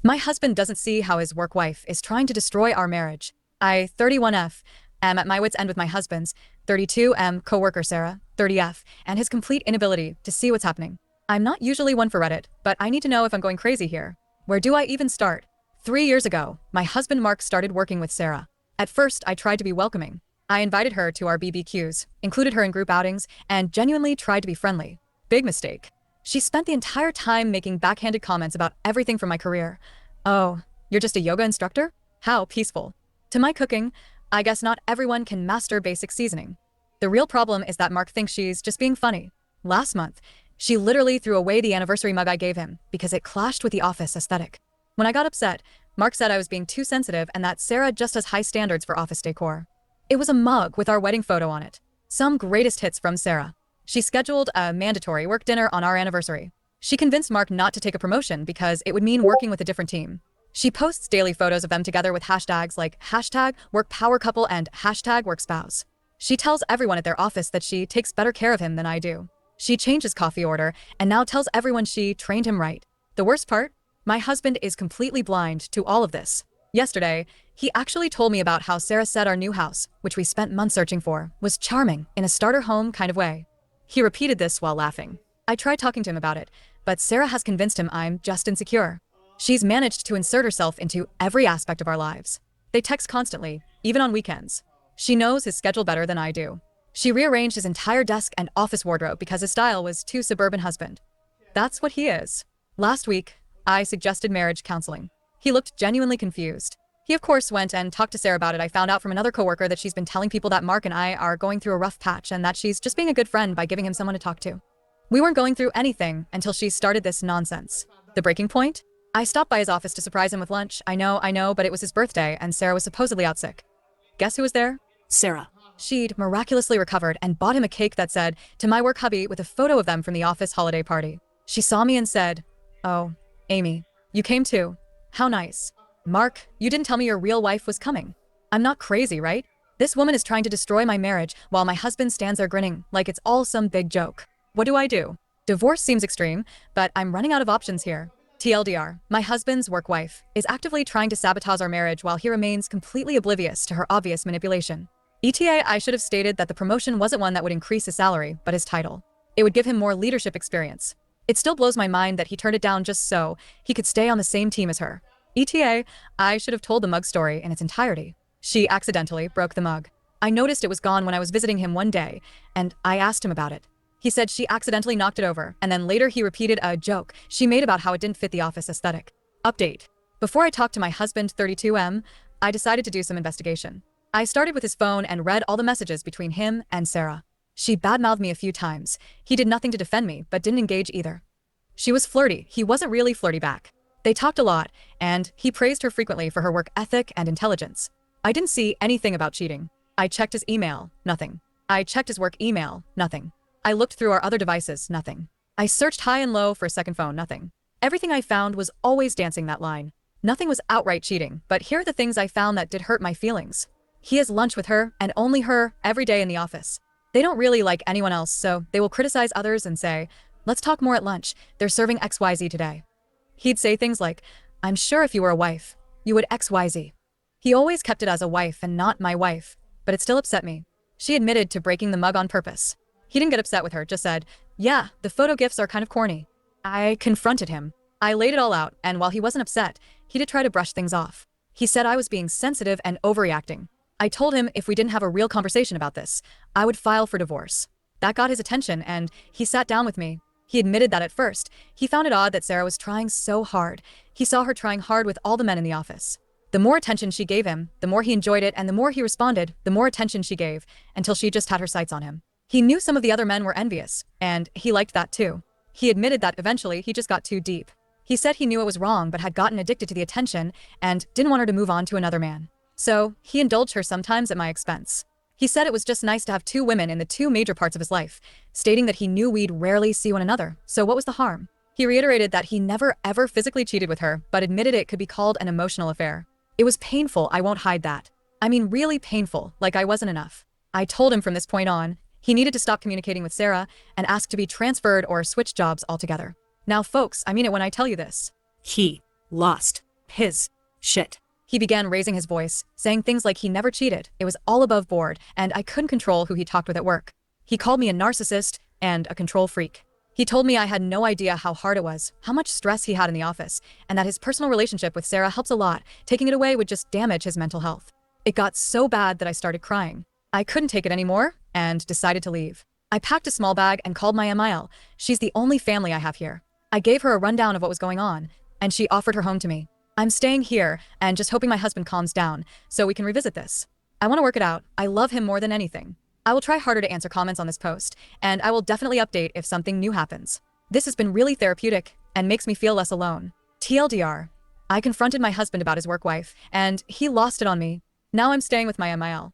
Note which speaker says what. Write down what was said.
Speaker 1: My husband doesn't see how his work wife is trying to destroy our marriage. I, 31F, am at my wit's end with my husband's 32M coworker Sarah, 30F, and his complete inability to see what's happening. I'm not usually one for Reddit, but I need to know if I'm going crazy here. Where do I even start? 3 years ago, my husband Mark started working with Sarah. At first, I tried to be welcoming. I invited her to our BBQs, included her in group outings, and genuinely tried to be friendly. Big mistake. She spent the entire time making backhanded comments about everything from my career. Oh, you're just a yoga instructor? How peaceful. To my cooking, I guess not everyone can master basic seasoning. The real problem is that Mark thinks she's just being funny. Last month, she literally threw away the anniversary mug I gave him because it clashed with the office aesthetic. When I got upset, Mark said I was being too sensitive and that Sarah just has high standards for office decor. It was a mug with our wedding photo on it. Some greatest hits from Sarah. She scheduled a mandatory work dinner on our anniversary. She convinced Mark not to take a promotion because it would mean working with a different team. She posts daily photos of them together with hashtags like #workpowercouple and #workspouse. She tells everyone at their office that she takes better care of him than I do. She changed his coffee order and now tells everyone she trained him right. The worst part? My husband is completely blind to all of this. Yesterday, he actually told me about how Sarah said our new house, which we spent months searching for, was charming in a starter home kind of way. He repeated this while laughing. I tried talking to him about it, but Sarah has convinced him I'm just insecure. She's managed to insert herself into every aspect of our lives. They text constantly, even on weekends. She knows his schedule better than I do. She rearranged his entire desk and office wardrobe because his style was too suburban husband. That's what he is. Last week, I suggested marriage counseling. He looked genuinely confused. He of course went and talked to Sarah about it. I found out from another coworker that she's been telling people that Mark and I are going through a rough patch and that she's just being a good friend by giving him someone to talk to. We weren't going through anything until she started this nonsense. The breaking point? I stopped by his office to surprise him with lunch. I know, but it was his birthday and Sarah was supposedly out sick. Guess who was there?
Speaker 2: Sarah.
Speaker 1: She'd miraculously recovered and bought him a cake that said, "To my work hubby," with a photo of them from the office holiday party. She saw me and said, "Oh, Amy, you came too. How nice. Mark, you didn't tell me your real wife was coming. I'm not crazy, right? This woman is trying to destroy my marriage while my husband stands there grinning like it's all some big joke. What do I do? Divorce seems extreme, but I'm running out of options here. TLDR, my husband's work wife is actively trying to sabotage our marriage while he remains completely oblivious to her obvious manipulation. ETA, I should have stated that the promotion wasn't one that would increase his salary, but his title. It would give him more leadership experience. It still blows my mind that he turned it down just so he could stay on the same team as her. ETA, I should have told the mug story in its entirety. She accidentally broke the mug. I noticed it was gone when I was visiting him one day, and I asked him about it. He said she accidentally knocked it over, and then later he repeated a joke she made about how it didn't fit the office aesthetic. Update. Before I talked to my husband 32M, I decided to do some investigation. I started with his phone and read all the messages between him and Sarah. She badmouthed me a few times. He did nothing to defend me, but didn't engage either. She was flirty. He wasn't really flirty back. They talked a lot, and he praised her frequently for her work ethic and intelligence. I didn't see anything about cheating. I checked his email, nothing. I checked his work email, nothing. I looked through our other devices, nothing. I searched high and low for a second phone, nothing. Everything I found was always dancing that line. Nothing was outright cheating, but here are the things I found that did hurt my feelings. He has lunch with her, and only her, every day in the office. They don't really like anyone else, so they will criticize others and say, "Let's talk more at lunch. They're serving XYZ today." He'd say things like, "I'm sure if you were a wife, you would XYZ." He always kept it as a wife and not my wife, but it still upset me. She admitted to breaking the mug on purpose. He didn't get upset with her, just said, "Yeah, the photo gifs are kind of corny." I confronted him. I laid it all out, and while he wasn't upset, he did try to brush things off. He said I was being sensitive and overreacting. I told him if we didn't have a real conversation about this, I would file for divorce. That got his attention, and he sat down with me. He admitted that at first, he found it odd that Sarah was trying so hard. He saw her trying hard with all the men in the office. The more attention she gave him, the more he enjoyed it, and the more he responded, the more attention she gave, until she just had her sights on him. He knew some of the other men were envious, and he liked that too. He admitted that eventually he just got too deep. He said he knew it was wrong but had gotten addicted to the attention and didn't want her to move on to another man. So, he indulged her sometimes at my expense. He said it was just nice to have two women in the two major parts of his life, stating that he knew we'd rarely see one another, so what was the harm? He reiterated that he never ever physically cheated with her, but admitted it could be called an emotional affair. It was painful, I won't hide that. I mean really painful, like I wasn't enough. I told him from this point on, he needed to stop communicating with Sarah and ask to be transferred or switch jobs altogether. Now folks, I mean it when I tell you this.
Speaker 2: He lost.
Speaker 1: His shit. He began raising his voice, saying things like he never cheated, it was all above board, and I couldn't control who he talked with at work. He called me a narcissist and a control freak. He told me I had no idea how hard it was, how much stress he had in the office, and that his personal relationship with Sarah helps a lot. Taking it away would just damage his mental health. It got so bad that I started crying. I couldn't take it anymore and decided to leave. I packed a small bag and called my Emile. She's the only family I have here. I gave her a rundown of what was going on, and she offered her home to me. I'm staying here and just hoping my husband calms down so we can revisit this. I want to work it out. I love him more than anything. I will try harder to answer comments on this post, and I will definitely update if something new happens. This has been really therapeutic and makes me feel less alone. TLDR. I confronted my husband about his work wife, and he lost it on me. Now I'm staying with my Emile.